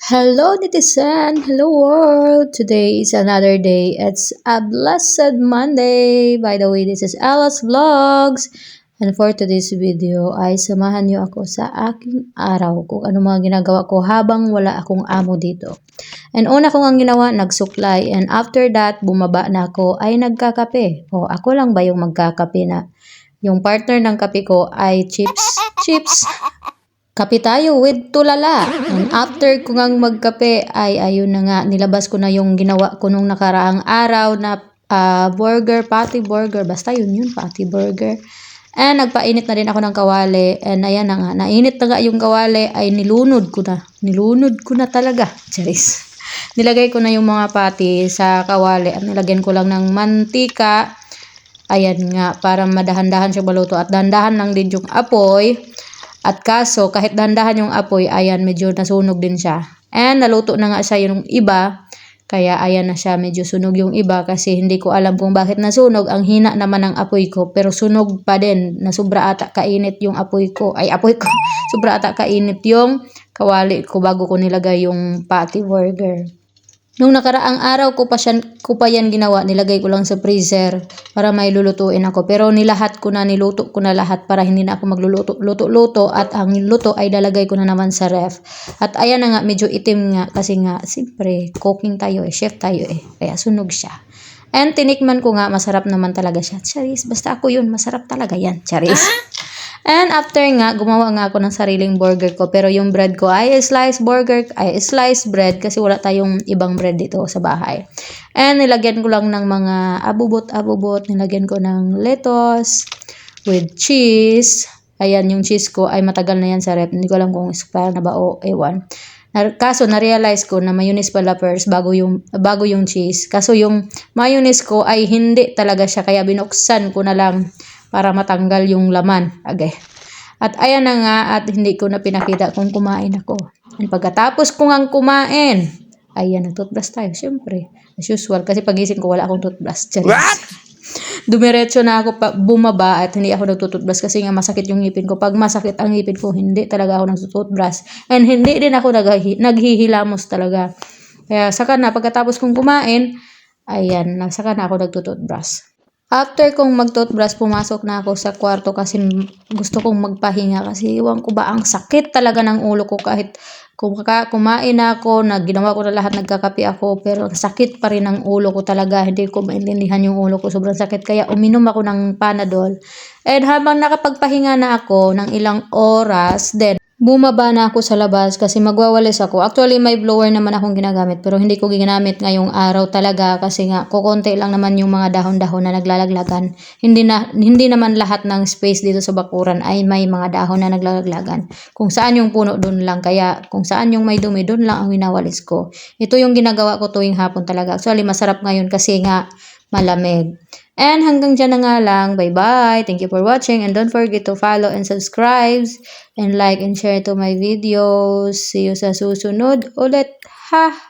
Hello, netizen! Hello, world! Today is another day. It's a blessed Monday. By the way, this is Ella's Vlogs. And for today's video ay samahan niyo ako sa aking araw kung ano mga ginagawa ko habang wala akong amo dito. And una kong ang ginawa, nagsuklay. And after that, bumaba na ako ay nagkakape. O ako lang ba yung magkakape na? Yung partner ng kape ko ay chips. Kape tayo with tulala. And after ko ngang magkape ay ayun na nga, nilabas ko na yung ginawa ko nung nakaraang araw na patty burger. Basta yun, patty burger. And nagpainit na rin ako ng kawali. And ayan na nga, nainit na nga yung kawali ay nilunod ko na. Nilunod ko na talaga. Charis. Nilagay ko na yung mga patty sa kawali at nilagyan ko lang ng mantika. Ayan nga, para madahan-dahan siya maluto at dahan-dahan lang din yung apoy. At kaso, kahit dahan-dahan yung apoy, ayan, medyo nasunog din siya. And naluto na nga siya yung iba. Kaya ayan na siya, medyo sunog yung iba kasi hindi ko alam kung bakit nasunog. Ang hina naman ng apoy ko, pero sunog pa din. Na sobra ata kainit yung apoy ko. Sobra ata kainit yung kawali ko bago ko nilagay yung patty burger. Nung nakaraang araw ko pa yan ginawa, nilagay ko lang sa freezer para may lulutuin ako. Pero niluto ko na lahat para hindi na ako magluluto at ang luto ay lalagay ko na naman sa ref. At ayan na nga, medyo itim nga kasi nga, siyempre, cooking tayo chef tayo kaya sunog siya. And tinikman ko nga, masarap naman talaga siya. Charis, basta ako yun, masarap talaga yan, charis. And after nga, gumawa nga ako ng sariling burger ko. Pero yung bread ko ay sliced bread kasi wala tayong ibang bread dito sa bahay. And nilagyan ko lang ng mga abubot. Nilagyan ko ng lettuce with cheese. Ayan, yung cheese ko ay matagal na yan sa rep. Hindi ko alam kung expire na ba o ewan. Kaso na-realize ko na mayonnaise pala first bago yung cheese. Kaso yung mayonnaise ko ay hindi talaga siya. Kaya binuksan ko na lang para matanggal yung laman. Okay. At ayan na nga, at hindi ko na pinakita kung kumain ako. And pagkatapos ko ngang kumain, ayan, nag-toothbrush tayo. Siyempre, as usual. Kasi pagising ko, wala akong toothbrush. What? Dumiretso na ako bumaba at hindi ako nagtutoothbrush kasi nga masakit yung ngipin ko. Pag masakit ang ngipin ko, hindi talaga ako nagtutoothbrush. And hindi din ako naghihilamos talaga. Kaya saka na, pagkatapos kong kumain, ayan, saka na ako nagtutoothbrush. After kong mag-toothbrush, pumasok na ako sa kwarto kasi gusto kong magpahinga kasi iwan ko ba ang sakit talaga ng ulo ko kahit kumain na ako, ginawa ko na lahat, nagkakape ako, pero sakit pa rin ang ulo ko talaga. Hindi ko maintindihan yung ulo ko, sobrang sakit. Kaya uminom ako ng Panadol. And habang nakapagpahinga na ako ng ilang oras, then bumaba na ako sa labas kasi magwawalis ako. Actually, may blower naman akong ginagamit pero hindi ko ginamit ngayong araw talaga kasi nga kukonti lang naman yung mga dahon-dahon na naglalaglagan. Hindi naman lahat ng space dito sa bakuran ay may mga dahon na naglalaglagan. Kung saan yung puno, doon lang. Kaya kung saan yung may dumi, doon lang ang winawalis ko. Ito yung ginagawa ko tuwing hapon talaga. Actually, masarap ngayon kasi nga malamig. And hanggang dyan na nga lang. Bye-bye. Thank you for watching. And don't forget to follow and subscribe. And like and share to my videos. See you sa susunod ulit. Ha!